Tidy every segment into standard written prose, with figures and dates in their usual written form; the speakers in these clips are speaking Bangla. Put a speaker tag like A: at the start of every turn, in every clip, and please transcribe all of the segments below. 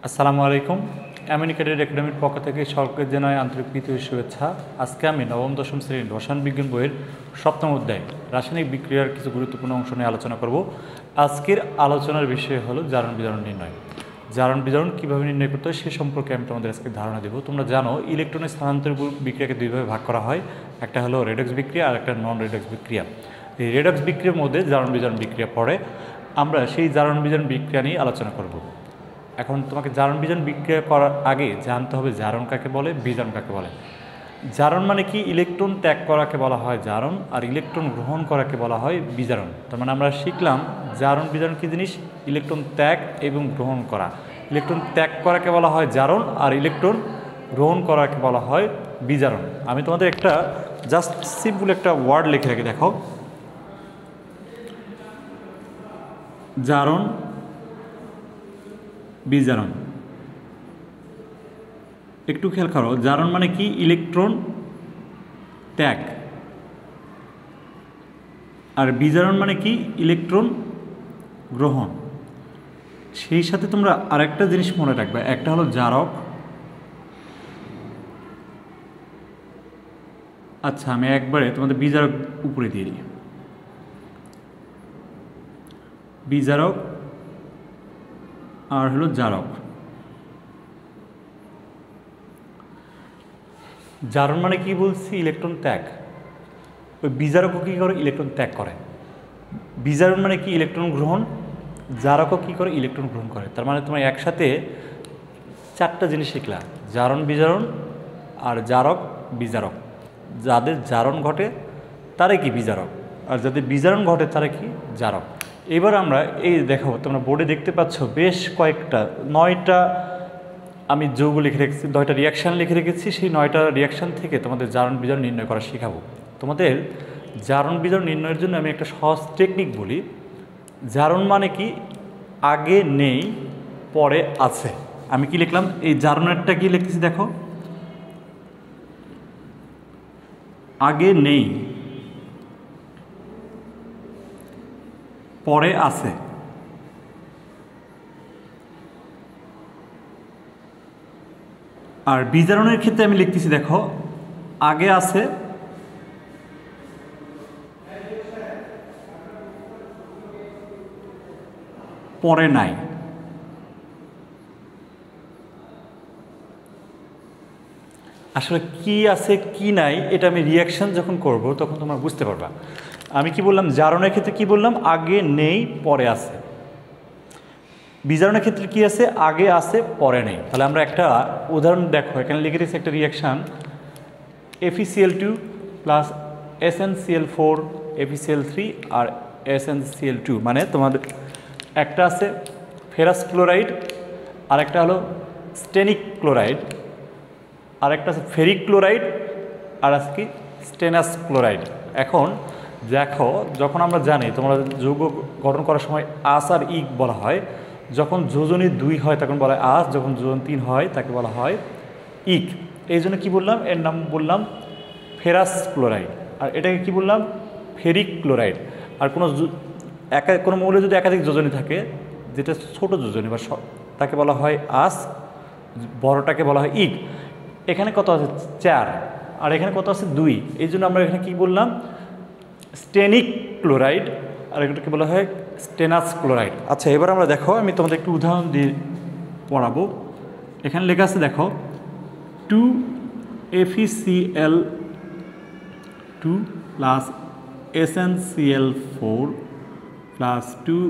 A: আসসালামু আলাইকুম। আমেরিকাটেড একাডেমির পক্ষ থেকে সকলকে জানাই আন্তরিক প্রীতি ও শুভেচ্ছা। আজকে আমি নবম দশম শ্রেণীর রসায়ন বিজ্ঞান বইয়ের সপ্তম অধ্যায় রাসায়নিক বিক্রিয়ার কিছু গুরুত্বপূর্ণ অংশ নিয়ে আলোচনা করব। আজকের আলোচনার বিষয় হলো জারণ বিজারণ নির্ণয়। জারণ বিজারণ কীভাবে নির্ণয় করতে হয় সে সম্পর্কে আমি তোমাদের আজকে ধারণা দেবো। তোমরা জানো ইলেকট্রনের স্থানান্তর বিক্রিয়াকে দুইভাবে ভাগ করা হয়, একটা হলো রেডক্স বিক্রিয়া আর একটা নন রেডক্স বিক্রিয়া। এই রেডক্স বিক্রিয়ার মধ্যে জারণ বিজারণ বিক্রিয়া পড়ে। আমরা সেই জারণ বিজারণ বিক্রিয়া নিয়ে আলোচনা করব। এখন তোমাকে জারণ বিজারণ বিক্রিয়া করার আগে জানতে হবে জারণ কাকে বলে, বিজারণ কাকে বলে। জারণ মানে কি? ইলেকট্রন ত্যাগ করাকে বলা হয় জারণ, আর ইলেকট্রন গ্রহণ করাকে বলা হয় বিজারণ। তার মানে আমরা শিখলাম জারণ বিজারণ কী জিনিস? ইলেকট্রন ত্যাগ এবং গ্রহণ করা। ইলেকট্রন ত্যাগ করাকে বলা হয় জারণ, আর ইলেকট্রন গ্রহণ করাকে বলা হয় বিজারণ। আমি তোমাদের একটা জাস্ট সিম্পল একটা ওয়ার্ড লিখে রেখে দেখো, জারণ বিজারণ। একটু খেয়াল করো, জারণ মানে কি? ইলেকট্রন ত্যাগ, আর বিজারণ মানে কি? ইলেকট্রন গ্রহণ। সেই সাথে তোমরা আরেকটা জিনিস মনে রাখবে, একটা হলো জারক। আচ্ছা, আমি একবারে তোমাদের বিজারক উপরে দিয়ে দিই। বিজারক আর হলো জারক। জারণ মানে কি বলছি? ইলেকট্রন ত্যাগ। ওই বিজারকও কী করে? ইলেকট্রন ত্যাগ করে। বিজারণ মানে কি? ইলেকট্রন গ্রহণ। জারকও কী করে? ইলেকট্রন গ্রহণ করে। তার মানে তোমার একসাথে চারটা জিনিস শিখলা, জারণ বিজারণ আর জারক বিজারক। যাদের জারণ ঘটে তারা কি? বিজারক। আর যাদের বিজারণ ঘটে তারা কি? জারক। এবার আমরা এই দেখো, তোমরা বোর্ডে দেখতে পাচ্ছ বেশ কয়েকটা 9টা আমি যৌগ লিখে রেখেছি, 9টা রিয়াকশান লিখে রেখেছি। সেই 9টা রিয়াকশান থেকে তোমাদের জারণ বিজারণ নির্ণয় করা শেখাবো। তোমাদের জারণ বিজারণ নির্ণয়ের জন্য আমি একটা সহজ টেকনিক বলি। জারণ মানে কি? আগে নেই পরে আছে। আমি কি লিখলাম? এই জারণেরটা কি লিখতেছি দেখো, আগে নেই পরে আছে। আর বিজারণের ক্ষেত্রে আমি লিখতেছি দেখো, আগে আছে পরে নাই। আসলে কি আছে কি নাই এটা আমি রিয়াকশান যখন করব তখন তোমরা বুঝতে পারবা। আমি কি বললাম? জারণের ক্ষেত্রে কি বললাম? আগে নেই পরে আছে। বিজারণের ক্ষেত্রে কি আছে? আগে আছে পরে নেই। তাহলে আমরা একটা উদাহরণ দেখো, এখানে লিখে দিচ্ছি একটা reaction, FeCl2 plus SnCl4 FeCl3 আর SnCl2। মানে তোমাদের একটা আছে ফেরাস ক্লোরাইড, আরেকটা হলো স্টেনিক ক্লোরাইড, আরেকটা আছে ফেরিক ক্লোরাইড, আর আছে কি? স্টেনাস ক্লোরাইড। এখন দেখো, যখন আমরা জানি তোমরা যৌগ গঠন করার সময় আস আর ইক বলা হয়। যখন যোজনী 2 হয় তখন বলা হয় আস, যখন যোজন 3 হয় তাকে বলা হয় ইক। এই জন্য কী বললাম? এর নাম বললাম ফেরাস ক্লোরাইড, আর এটাকে কি বললাম? Ferric chloride. আর কোনো মৌলে যদি একাধিক যোজনী থাকে, যেটা ছোট যোজনী বা তাকে বলা হয় আস, বড়টাকে বলা হয় ইক। এখানে কত আছে? 4, আর এখানে কত আছে? 2। এই জন্য আমরা এখানে কি বললাম? স্টেনিক ক্লোরাইড, আর এটাকে বলা হয় স্টেনাস ক্লোরাইড। আচ্ছা, এবার আমরা দেখো, আমি তোমাদের একটু উদাহরণ দিয়ে পড়াবো। এখানে লেখা আছে দেখো, 2FeCl2 প্লাস SnCl4 প্লাস 2,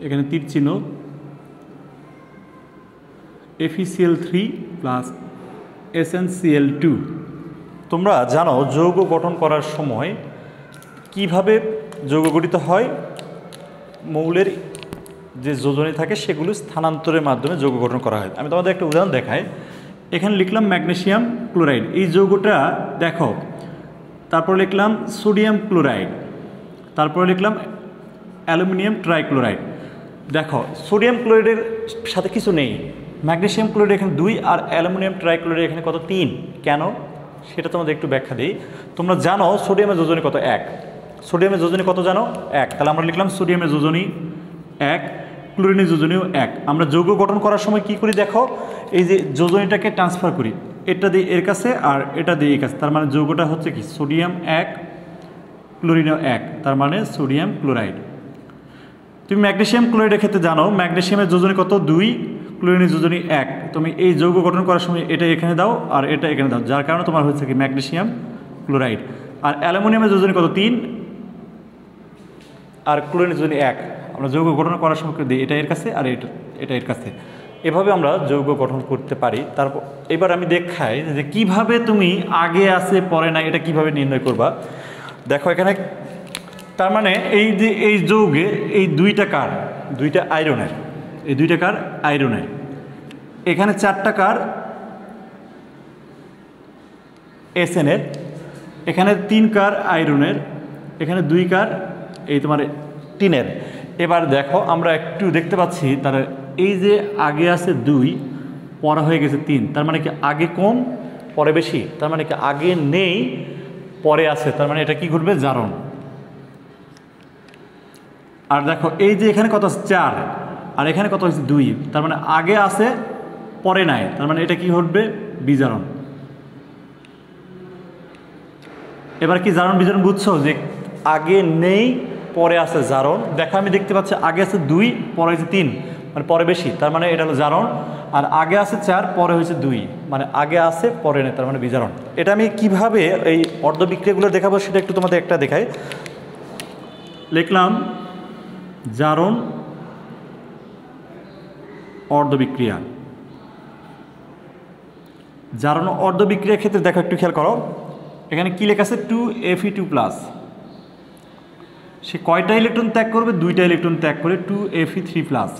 A: এখানে তীর চিহ্ন, FeCl3 প্লাস SnCl2। তোমরা জানো যৌগ গঠন করার সময় কিভাবে যৌগ গঠিত হয়? মৌলের যে যোজনী থাকে সেগুলো স্থানান্তরের মাধ্যমে যৌগ গঠন করা হয়। আমি তোমাদের একটা উদাহরণ দেখাই। এখানে লিখলাম ম্যাগনেসিয়াম ক্লোরাইড, এই যৌগটা দেখো। তারপর লিখলাম সোডিয়াম ক্লোরাইড, তারপরে লিখলাম অ্যালুমিনিয়াম ট্রাইক্লোরাইড। দেখো, সোডিয়াম ক্লোরাইডের সাথে কিছু নেই, ম্যাগনেসিয়াম ক্লোরাইড এখানে 2, আর অ্যালুমিনিয়াম ট্রাইক্লোরাইড এখানে কত? 3। কেন? সেটা তোমাদের একটু ব্যাখ্যা দিই। তোমরা জানো সোডিয়ামের যোজনী কত? 1। সোডিয়ামের যোজনী কত জানো? 1। তাহলে আমরা লিখলাম সোডিয়ামের যোজনী 1। ক্লোরিনের যোজনীও 1। আমরা যৌগ গঠন করার সময় কি করি দেখো, এই যে যোজনীটাকে ট্রান্সফার করি, এটা দিয়ে এর কাছে আর এটা দিয়ে এর কাছে, তার মানে যৌগটা হচ্ছে কি সোডিয়াম 1 ক্লোরিনও 1, তার মানে সোডিয়াম ক্লোরাইড। তুমি ম্যাগনেসিয়াম ক্লোরাইডের ক্ষেত্রে জানো ম্যাগনেসিয়ামের যোজনী কত 2, ক্লোরিনের যোজনী 1। তুমি এই যৌগ গঠন করার সময় এটা এখানে দাও আর এটা এখানে দাও, যার কারণে তোমার হচ্ছে কি ম্যাগনেসিয়াম ক্লোরাইড। আর অ্যালুমিনিয়ামের যোজনী কত 3 আর ক্লোরিনের যোজনী 1। আমরা যৌগ গঠন করার সময় দিই এটা এর কাছে আর এটা এর কাছে, এভাবে আমরা যৌগ গঠন করতে পারি। তারপর এবার আমি দেখাই যে কিভাবে তুমি আগে আছে পরে নাই এটা কিভাবে নির্ণয় করবা। দেখো এখানে, তার মানে এই যে এই যৌগে এই দুইটা কার, দুইটা আয়রনের, এই দুইটা কার আয়রনের, এখানে 4টা কার এসএনের, এখানে 3 কার আয়রনের, এখানে 2 কার এই তোমার টিনের। এবার দেখো আমরা একটু দেখতে পাচ্ছি তার এই যে আগে আছে 2 পরে হয়ে গেছে 3, তার মানে কি আগে কম পরে বেশি, তার মানে কি আগে নেই পরে আছে, তার মানে এটা কি ঘটবে জারণ। আর দেখো এই যে এখানে কত আছে 4 আর এখানে কত হয়েছে 2, তার মানে আগে আছে পরে নাই, তার মানে এটা কি ঘটবে বিজারণ। এবার কি জারণ বিজারণ বুঝছো যে আগে নেই পরে আছে জারণ। দেখো আমি দেখতে পাচ্ছি আগে আছে 2 পরে হয়েছে 3, মানে পরে বেশি, তার মানে এটা হলো জারণ। আর আগে আছে 4 পরে হয়েছে 2, মানে আগে আছে পরে নেই, তার মানে বিজারণ। এটা আমি কিভাবে এই অর্ধবিক্রিয়াগুলো দেখাবো সেটা একটু তোমাদের একটা দেখাই। লিখলাম জারণ অর্ধবিক্রিয়া। জারণ অর্ধবিক্রিয়ার ক্ষেত্রে দেখো একটু খেয়াল করো, এখানে কি লেখা আছে 2Fe2+। সে কয়টা ইলেকট্রন ত্যাগ করবে, 2টা ইলেকট্রন ত্যাগ করে 2Fe3+।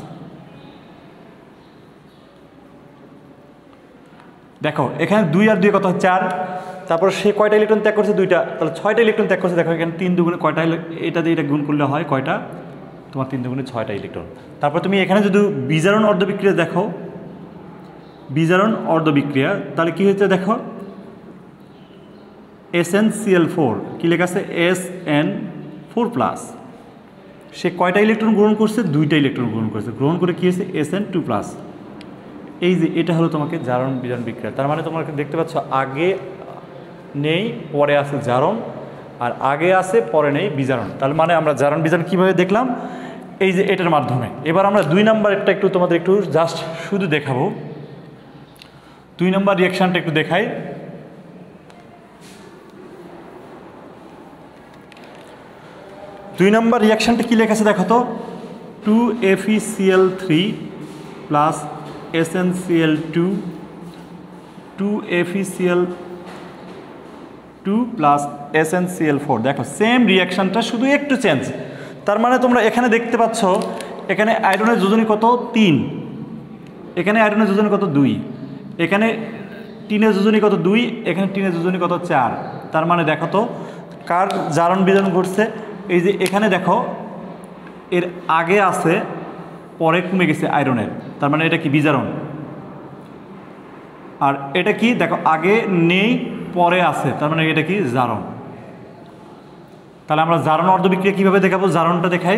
A: দেখো এখানে 2 আর 2 কত 4, তারপর সে কয়টা ইলেকট্রন ত্যাগ করছে 2টা, তাহলে 6টা ইলেকট্রন ত্যাগ করছে। দেখো এখানে 3 দুগুণে কয়টা, এটা দিয়ে এটা গুণ করলে হয় কয়টা, তোমার 3 দুগুণে 6টা ইলেকট্রন। তারপর তুমি এখানে যদি বিজারণ অর্ধবিক্রিয়া দেখো, বিজারণ অর্ধবিক্রিয়া, তাহলে কি হয়েছে দেখো SnCl4 কি লেখা আছে SN4+। সে কয়টা ইলেকট্রন গ্রহণ করছে, 2টা ইলেকট্রন গ্রহণ করছে, গ্রহণ করে কি হয়েছে Sn2+। এই যে এটা হলো তোমাকে জারণ বিজারণ বিক্রিয়া। তার মানে তোমাকে দেখতে পাচ্ছ আগে নেই পরে আছে জারণ, আর আগে আছে পরে নেই বিজারণ। তার মানে আমরা জারণ বিজারণ কীভাবে দেখলাম, এই যে এটার মাধ্যমে। এবার আমরা 2 নাম্বারটা একটু তোমাদের একটু জাস্ট শুধু দেখাবো। 2 নাম্বার রিয়াকশানটা একটু দেখাই। দুই নম্বর রিয়াকশানটা কী লেখা আছে দেখো তো, 2FeCl3 plus SnCl2, 2FeCl2 plus SnCl4। দেখো সেম রিয়াকশানটা শুধু একটু চেঞ্জ। তার মানে তোমরা এখানে দেখতে পাচ্ছ এখানে আয়রনের যোজনী কত 3, এখানে আয়রনের যোজনী কত 2, এখানে টিনের যোজনী কত 2, এখানে টিনের যোজনী কত 4। তার মানে দেখো তো কার জারণ বিজারণ ঘটছে। এই যে এখানে দেখো এর আগে আছে পরে কমে গেছে আয়রনের, তার মানে এটা কি বিজারণ। আর এটা কি দেখো আগে নেই পরে আছে, তার মানে এটা কি জারণ। তাহলে আমরা জারণ অর্ধবিক্রিয়া কীভাবে দেখাবো, জারণটা দেখাই।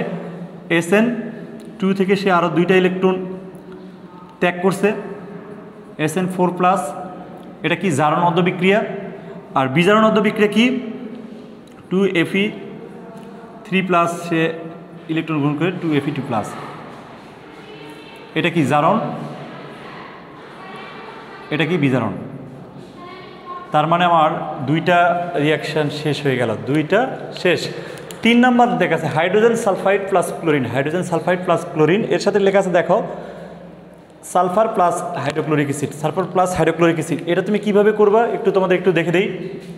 A: Sn2 থেকে সে আরও 2টা ইলেকট্রন ত্যাগ করছে Sn4+, এটা কি জারণ অর্ধবিক্রিয়া। আর বিজারণ অর্ধবিক্রিয়া কি 2Fe3+ সে ইলেকট্রন গ্রহণ করে 2Fe2+, এটা কি জারণ, এটা কি বিজারণ। তার মানে আমার 2টা রিয়াকশান শেষ হয়ে গেল, 2টা শেষ। 3 নাম্বার দেখা আছে hydrogen sulphide plus chlorine, hydrogen sulphide plus chlorine, এর সাথে লেখা আছে দেখো sulphur plus hydrochloric acid, sulphur plus hydrochloric acid. এটা তুমি কিভাবে করবা একটু তোমাদের একটু দেখে দিই।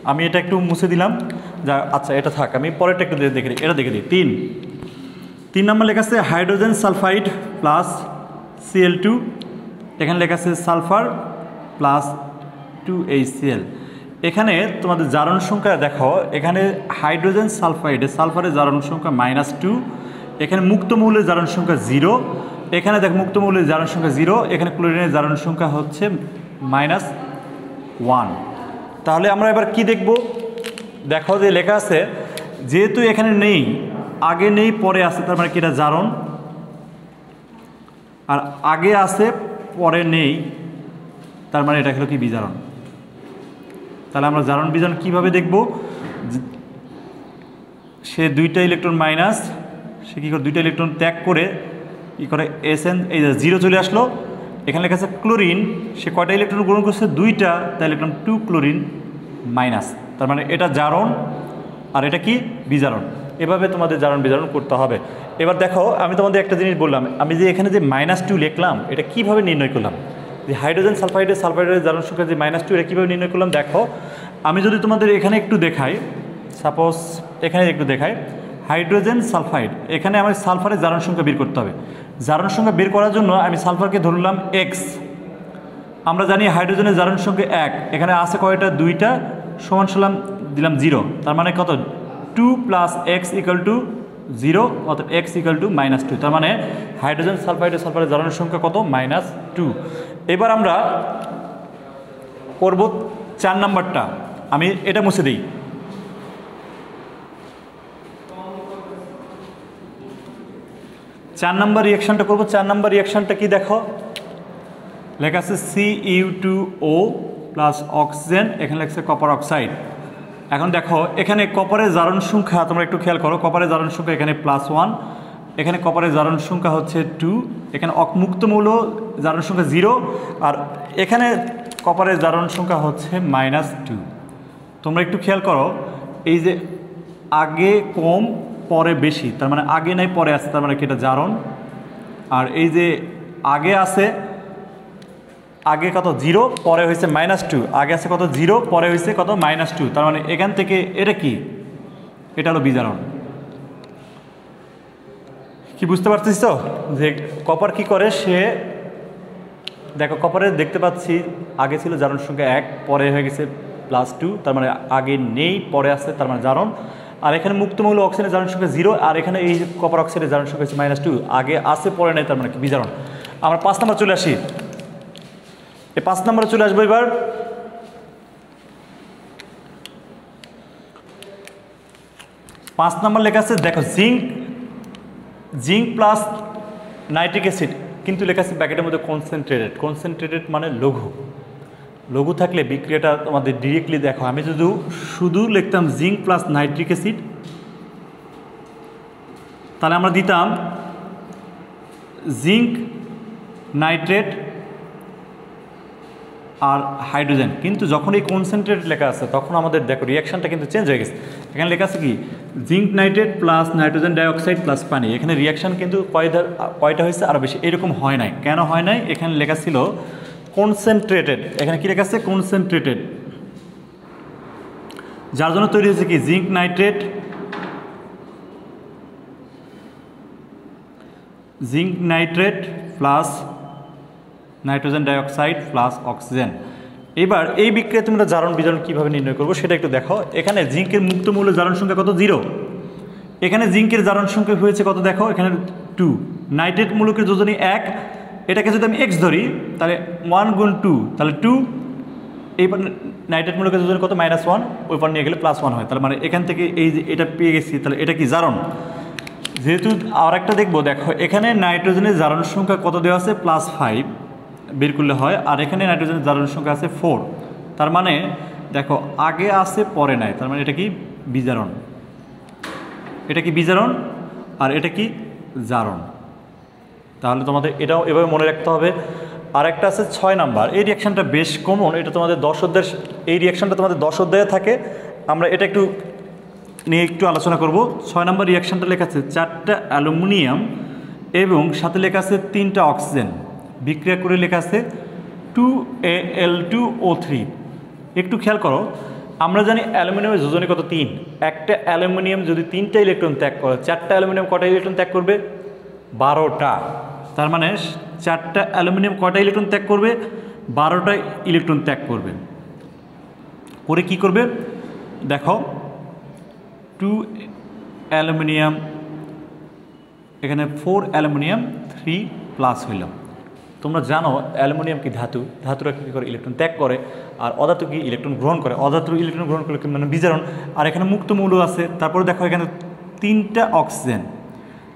A: আমি এটা একটু মুছে দিলাম, যা আচ্ছা এটা থাক, আমি পরেরটা একটু দেখে দিই। এটা দেখে দিই 3 নাম্বার লেখা আছে হাইড্রোজেন সালফাইড প্লাস Cl2, এখানে লেখা আছে সালফার প্লাস 2HCl। এখানে তোমাদের জারণ সংখ্যা দেখো, এখানে হাইড্রোজেন সালফাইডে সালফারের জারণ সংখ্যা -2, এখানে মুক্ত মৌলের জারণ সংখ্যা 0, এখানে দেখো মুক্ত মৌলের জারণ সংখ্যা 0, এখানে ক্লোরিনের জারণ সংখ্যা হচ্ছে -1। তাহলে আমরা এবার কি দেখব, দেখো যে লেখা আছে যেহেতু এখানে নেই, আগে নেই পরে আছে, তার মানে কি এটা জারণ। আর আগে আছে পরে নেই, তার মানে এটা হলো কি বিজারণ। তাহলে আমরা জারণ বিজারণ কীভাবে দেখব? সে দুইটা ইলেকট্রন মাইনাস, সে কী করে দুইটা ইলেকট্রন ত্যাগ করে কী করে SN, এই যে 0 চলে আসলো, এখানে লেখা আছে ক্লোরিন, সে কয়টা ইলেকট্রন গ্রহণ করছে? দুইটা, তাই ইলেকট্রন 2 ক্লোরিন মাইনাস, তার মানে এটা জারণ আর এটা কি বিজারণ। এভাবে তোমাদের জারণ বিজারণ করতে হবে। এবার দেখো, আমি তোমাদের একটা জিনিস বললাম, আমি যে এখানে যে -2 লিখলাম, এটা কিভাবে নির্ণয় করলাম? যে হাইড্রোজেন সালফাইডের জারণ সংখ্যা যে -2, এটা কীভাবে নির্ণয় করলাম? দেখো, আমি যদি তোমাদের এখানে একটু দেখাই, সাপোজ এখানে একটু দেখাই, হাইড্রোজেন সালফাইড, এখানে আমার সালফারের জারণ সংখ্যা বের করতে হবে। জারণ সংখ্যা বের করার জন্য আমি সালফারকে ধরলাম x। আমরা জানি হাইড্রোজেনের জারণ সংখ্যা 1, এখানে আছে কয়টা? দুইটা, সমান সমান দিলাম 0, তার মানে কত? 2 + x = 0, অর্থাৎ x = -2, তার মানে হাইড্রোজেন সালফারের জারণ সংখ্যা কত? -2। এবার আমরা করব 4 নাম্বারটা, আমি এটা মুছে দিই। 4 নাম্বার রিঅ্যাকশনটা করব। 4 নাম্বার রিঅ্যাকশনটা কি দেখো, লেখা আছে Cu2O + অক্সিজেন, এখানে লেখা আছে কপার অক্সাইড। এখন দেখো, এখানে কপারের জারণ সংখ্যা তোমরা একটু খেয়াল করো, কপারের জারণ সংখ্যা এখানে +1, এখানে কপারের জারণ সংখ্যা হচ্ছে 2, এখানে মুক্ত মৌল জারণ সংখ্যা 0, আর এখানে কপারের জারণ সংখ্যা হচ্ছে -2। তোমরা একটু খেয়াল করো, এই যে আগে কম পরে বেশি, তার মানে আগে নাই পরে আছে, তার মানে কি এটা জারণ। আর এই যে আগে আছে, আগে কত? 0, পরে হয়েছে -2, আগে আছে কত? 0, পরে হয়েছে কত? -2, তার মানে এখান থেকে এটা কি? এটা হলো বিজারণ। কি বুঝতে পারছিস তো যে কপার কি করে? সে দেখো, কপারে দেখতে পাচ্ছি আগে ছিল জারণ সংখ্যা 1, পরে হয়ে গেছে +2, তার মানে আগে নেই পরে আছে, তার মানে জারণ। আর এখানে মুক্ত মৌল অক্সিজেনের জারণ সংখ্যা 0, আর এখানে এই কপার অক্সাইডের জারণ সংখ্যা হচ্ছে -2, আগে আছে পরে নেই, তার মানে কি বিজারণ। আমরা 5 নাম্বার চলে আসি। এই 5 নাম্বারে চলে আসবো। এবার 5 নাম্বার লেখা আছে, দেখো জিঙ্ক প্লাস নাইট্রিক অ্যাসিড, কিন্তু লেখা আছে ব্র্যাকেটের মধ্যে কনসেন্ট্রেটেড মানে লঘু থাকলে বিক্রিয়াটা তোমাদের ডিরেক্টলি দেখো, আমি যদি শুধু লিখতাম জিঙ্ক প্লাস নাইট্রিক অ্যাসিড, তাহলে আমরা দিতাম জিঙ্ক নাইট্রেট আর হাইড্রোজেন। কিন্তু যখন এই কনসেন্ট্রেট লেখা আছে, তখন আমাদের দেখো রিয়াকশানটা কিন্তু চেঞ্জ হয়ে গেছে। এখানে লেখা আছে কি? Zinc nitrate plus nitrogen dioxide plus পানি। এখানে রিয়াকশান কিন্তু কয়টা হয়েছে? আরও বেশি। এরকম হয় নাই, কেন হয় নাই? এখানে লেখা ছিল কনসেন্ট্রেটেড, এখানে কি লেখা আছে? কনসেন্ট্রেটেড, যার জন্য তৈরি হয়েছে কি? Zinc nitrate plus nitrogen dioxide plus oxygen. এবার এই বিক্রিয়া তোমরা জারণ বিজারণ কীভাবে নির্ণয় করবো সেটা একটু দেখো। এখানে জিঙ্কের মুক্ত মৌলের জারণ সংখ্যা কত? 0। এখানে জিঙ্কের জারণ সংখ্যা হয়েছে কত? দেখো এখানে 2। নাইট্রেট মূলকের যোজনী 1, এটাকে যদি আমি x ধরি তাহলে 1 × 2, তাহলে 2। এইবার নাইট্রেট মূলকের যোজনী কত? -1, ওই পার নিয়ে গেলে +1 হয়। তার মানে এখান থেকে এই যে এটা পেয়ে গেছি, তাহলে এটা কি জারণ। যেহেতু আর একটা দেখবো, দেখো এখানে নাইট্রোজেনের জারণ সংখ্যা কত দেওয়া আছে? +5 বের করলে হয়, আর এখানে নাইট্রোজেনের জারণ সংখ্যা আছে 4। তার মানে দেখো আগে আছে পরে নাই, তার মানে এটা কি? বিজারণ। এটা কি বিজারণ, আর এটা কি? জারণ। তাহলে তোমাদের এটাও এভাবে মনে রাখতে হবে। আর একটা আছে 6 নাম্বার, এই রিয়াকশানটা বেশ কমন, এটা তোমাদের 10 অধ্যায়, এই রিয়াকশানটা তোমাদের 10 অধ্যায়ে থাকে। আমরা এটা একটু নিয়ে একটু আলোচনা করব। 6 নাম্বার রিয়াকশানটা লেখা আছে 4টা অ্যালুমিনিয়াম এবং সাথে লেখা আছে 3টা অক্সিজেন, বিক্রিয়া করে লেখা আছে 2Al2O3। একটু খেয়াল করো, আমরা জানি অ্যালুমিনিয়ামের যোজনী কত? 3। একটা অ্যালুমিনিয়াম যদি 3টা ইলেকট্রন ত্যাগ করে, 4টা অ্যালুমিনিয়াম কটা ইলেকট্রন ত্যাগ করবে? 12টা। তার মানে 4টা অ্যালুমিনিয়াম কটা ইলেকট্রন ত্যাগ করবে? 12টা ইলেকট্রন ত্যাগ করবে। করে কি করবে? দেখো 2 অ্যালুমিনিয়াম, এখানে 4 অ্যালুমিনিয়াম 3+ হইল। তোমরা জানো অ্যালুমিনিয়াম কি ধাতু, ধাতুরা কী করে? ইলেকট্রন ত্যাগ করে। আর অধাতু কি? ইলেকট্রন গ্রহণ করে। অধাতু ইলেকট্রন গ্রহণ করলে মানে বিজারণ। আর এখানে মুক্ত মৌল আছে। তারপরে দেখো এখানে 3টা অক্সিজেন,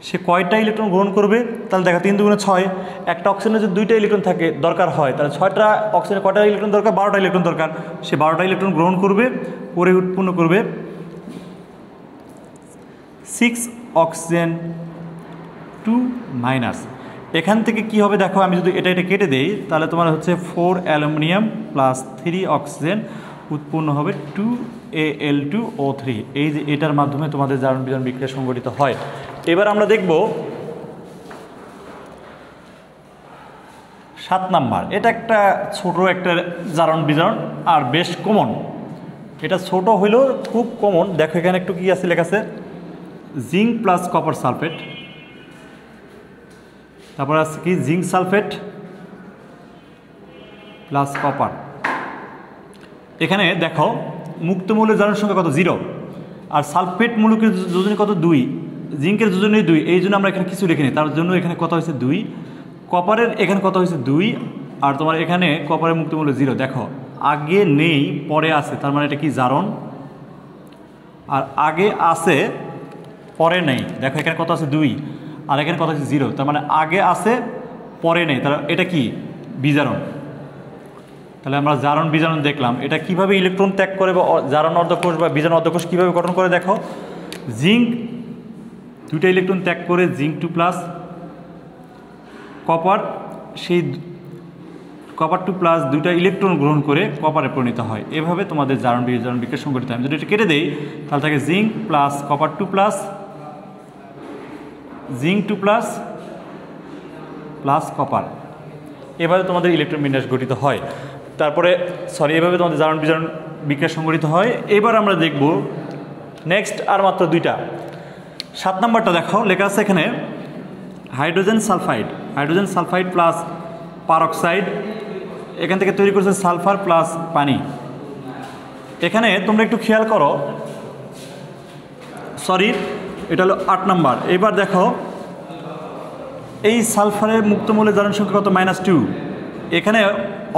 A: সে কয়টা ইলেকট্রন গ্রহণ করবে? তাহলে দেখো 3 দুগুণে 6, একটা অক্সিজেনের যদি 2টা ইলেকট্রন থাকে দরকার হয়, তাহলে 6টা অক্সিজেনের কয়টা ইলেকট্রন দরকার? 12টা ইলেকট্রন দরকার। সে 12টা ইলেকট্রন গ্রহণ করবে, পরে উৎপন্ন করবে 6 অক্সিজেন 2 মাইনাস। এখান থেকে কি হবে দেখো, আমি যদি এটা কেটে দেই তাহলে তোমার হচ্ছে 4 অ্যালুমিনিয়াম প্লাস 3 অক্সিজেন উৎপন্ন হবে 2 Al2O3। এই যে এটার মাধ্যমে তোমাদের জারণ বিজারণ বিক্রিয়া সংঘটিত হয়। এবার আমরা দেখব 7 নাম্বার। এটা একটা ছোট একটা জারণ বিজারণ আর বেশ কমন। এটা ছোট হইলেও খুব কমন। দেখো এখানে একটু কি আছে, লেখা আছে জিঙ্ক প্লাস কপার সালফেট, তারপর আছে কি জিঙ্ক সালফেট প্লাস কপার। এখানে দেখো মুক্ত মৌলের জারণ সংখ্যা কত? 0। আর সালফেট মূলকের যোজনী কত? 2। জিঙ্কের যোজনী 2, এই জন্য আমরা এখানে কিছু লিখিনি, তার জন্য এখানে কত হয়েছে? 2। কপারের এখানে কত হয়েছে? 2। আর তোমার এখানে কপারের মুক্ত মূল্য 0। দেখো আগে নেই পরে আছে, তার মানে এটা কি জারণ। আর আগে আছে পরে নেই, দেখো এখানে কত আছে? 2। আর এখানে কত আছে? 0। তার মানে আগে আছে পরে নেই, তার এটা কি? বিজারণ। তাহলে আমরা জারণ বিজারণ দেখলাম। এটা কিভাবে ইলেকট্রন ত্যাগ করে বা জারণ অর্ধকোষ বা বিজারণ অর্ধকোষ কীভাবে গঠন করে দেখো। জিঙ্ক 2টা ইলেকট্রন ত্যাগ করে জিঙ্ক 2 প্লাস, কপার সেই কপার 2 প্লাস 2টা ইলেকট্রন গ্রহণ করে কপারে পরিণত হয়। এভাবে তোমাদের জারণ বিজারণ বিক্রিয়া সংঘটিত হয়। আমি যদি এটা কেটে দেই তাহলে থাকে zinc plus copper 2 plus zinc 2 plus plus copper. এভাবে তোমাদের ইলেকট্রন বিন্যাস গঠিত হয়। তারপরে এভাবে তোমাদের জারণ বিজারণ বিক্রিয়া সংঘটিত হয়। এবার আমরা দেখব নেক্সট আর মাত্র 2টা। 7 নাম্বারটা দেখো, লেখা আছে এখানে হাইড্রোজেন সালফাইড প্লাস পারঅক্সাইড। এখান থেকে তৈরি করছে সালফার প্লাস পানি। এখানে তোমরা একটু খেয়াল করো, এটা হলো 8 নাম্বার। এবার দেখো এই সালফারের মুক্ত মৌলের জারণ সংখ্যা কত? -2। এখানে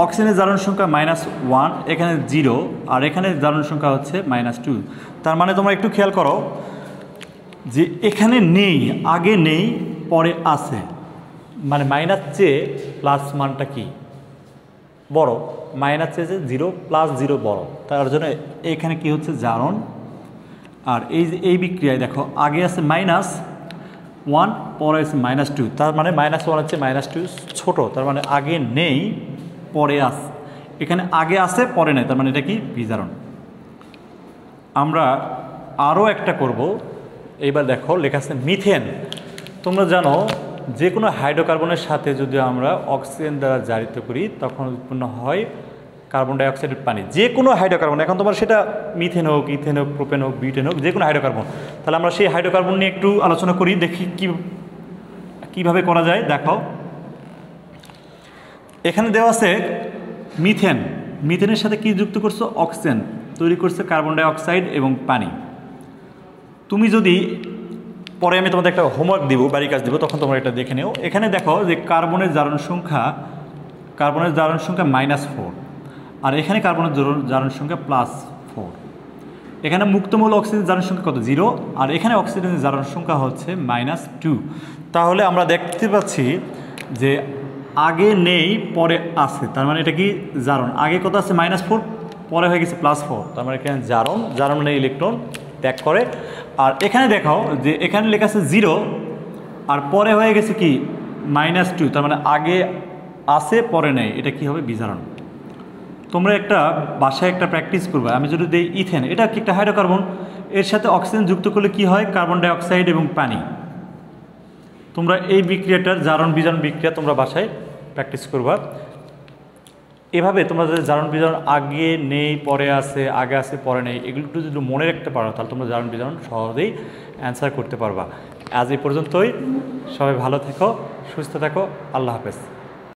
A: অক্সিজেনের জারণ সংখ্যা -1, এখানে 0, আর এখানে জারণ সংখ্যা হচ্ছে -2। তার মানে তোমরা একটু খেয়াল করো যে এখানে নেই, আগে নেই পরে আছে, মানে মাইনাস চেয়ে প্লাস মানটা কি বড়, মাইনাস চেয়ে যে 0 প্লাস 0 বড়, তার জন্য এখানে কি হচ্ছে? জারণ। আর এই বিক্রিয়ায় দেখো আগে আছে -1, পরে আছে -2, তার মানে -1 হচ্ছে -2 ছোট, তার মানে আগে নেই পরে আছে। এখানে আগে আছে পরে নেই, তার মানে এটা কি? বিজারণ। আমরা আরও একটা করব। এইবার দেখো লেখা আছে মিথেন। তোমরা জানো যে কোনো হাইড্রোকার্বনের সাথে যদি আমরা অক্সিজেন দ্বারা জারিত করি তখন উৎপন্ন হয় কার্বন ডাইঅক্সাইডের পানি। যে কোনো হাইড্রোকার্বন, এখন তোমার সেটা মিথেন হোক, ইথেন হোক, প্রোপেন হোক, বিউটেন হোক, যে কোনো হাইড্রোকার্বন। তাহলে আমরা সেই হাইড্রোকার্বন নিয়ে একটু আলোচনা করি, দেখি কীভাবে করা যায়। দেখো এখানে দেওয়া আছে মিথেনের সাথে কি যুক্ত করছো? অক্সিজেন, তৈরি করছে কার্বন ডাইঅক্সাইড এবং পানি। তুমি যদি পরে আমি তোমাদের একটা হোমওয়ার্ক দিব, বাড়ির কাজ দিব, তখন তোমরা এটা দেখে নিও। এখানে দেখো যে কার্বনের জারণ সংখ্যা -4, আর এখানে কার্বনের জারণ সংখ্যা +4। এখানে মুক্তমূল অক্সিজেন জারণ সংখ্যা কত? 0, আর এখানে অক্সিজেনের জারণ সংখ্যা হচ্ছে -2। তাহলে আমরা দেখতে পাচ্ছি যে আগে নেই পরে আছে, তার মানে এটা কি? জারণ। আগে কত আছে? -4, পরে হয়ে গেছে +4, তার মানে এখানে জারণ মানে ইলেকট্রন ত্যাগ করে। আর এখানে দেখাও যে এখানে লেখা আছে 0 আর পরে হয়ে গেছে কি? -2, তার মানে আগে আছে পরে নেই, এটা কি হবে? বিজারণ। তোমরা একটা বাসায় একটা প্র্যাকটিস করবে। আমি যদি দেই ইথেন, এটা কি একটা হাইড্রোকার্বন, এর সাথে অক্সিজেন যুক্ত করলে কি হয়? কার্বন ডাইঅক্সাইড এবং পানি। তোমরা এই বিক্রিয়াটার জারণ বিজারণ বিক্রিয়া তোমরা বাসায় প্র্যাকটিস করবা। এভাবে তোমরা যদি জারণ বিজারণ আগে নেই পরে আছে, আগে আছে পরে নেই, এগুলো একটু যদি মনে রাখতে পারো তাহলে তোমরা জারণ বিজারণ সহজেই অ্যান্সার করতে পারবা। আজ এই পর্যন্তই। সবাই ভালো থেকো, সুস্থ থাকো। আল্লাহ হাফেজ।